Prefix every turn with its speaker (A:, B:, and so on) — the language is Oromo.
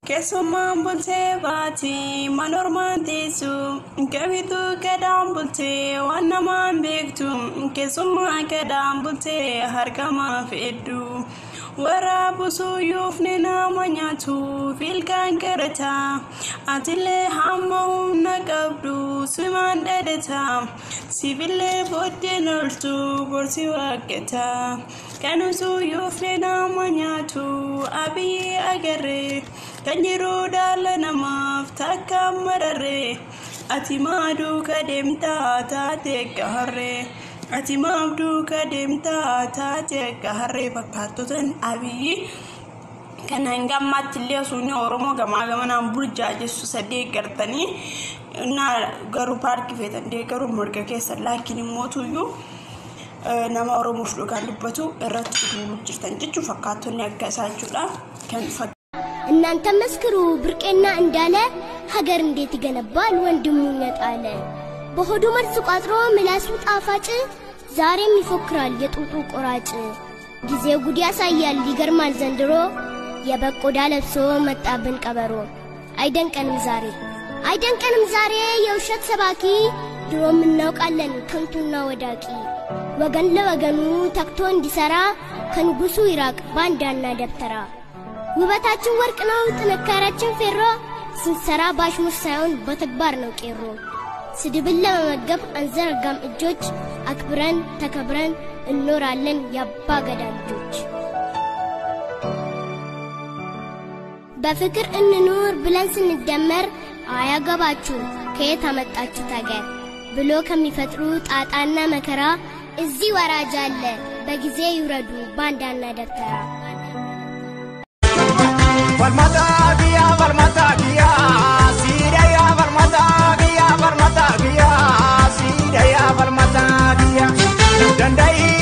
A: Kesuma bulte bati manormantisu kabitu kadam bulte wana mambektu kesuma kadam bulte harkama fedu warabu suyuf nena manyatu filkan karata atile hammu nakabdu suman dedeta sivile boddenoltu borsi waketa kanu suyuf nena manyatu abi agare Kanjiru dalana maftaka marare atimadu kademta tate kahare atimadu kademta tate kahare fakatutan abi kananga matliya sunya oromo gama nan burja jesu sade gartani na garu park fetan de garu morga kessa lakini motuyu nama oromo shlokan dubatu eratu mujirtan jechu fakatun yakasachula kan
B: እናንተ መስክሩ ብርቄና እንዳለ ሀገር እንዴት ይገነባል ወንድሙን ያጣለ በሆዱ መልስ ቋጥሮ ምላሱ ጣፋጭ ዛሬም ይፎክራል የጡጡ ቆራጭ ጊዜው ጉድ ያሳያል ይገርማል ዘንድሮ የበቆዳ ለብሶ መጣብን ቀበሮ አይደንቀንም ዛሬ የውሸት ሰባኪ ድሮም እናውቃለን ከንቱና ወዳቂ ወገን ለወገኑ ተክቶ እንዲሰራ ከንጉሱ ይራቅ ባንዳና ደብተራ ውበታችን ወርቅ ነው ጥንካሬያችን ፌሮ ስንሰራ ባሽሙር ሳይሆን በተግባር ነው ቄሮ ስድብን ለመመገብ አንዘረጋም እጆች አክብረን ተከብረን እንኖራለን ያባ ገዳ ልጆች በፍቅር እንኑር ብለን ስንደመር አያገባችሁ ከየት አመጣችሁ ታገር ብሎ ከሚፈጥሩ ጣጣና መከራ እዚህ ወራጅ አለ በጊዜ ይውረዱ ባንዳና ደብተራ
C: Valmatagia, Siria, Valmatagia, Siria, Valmatagia, Dandai.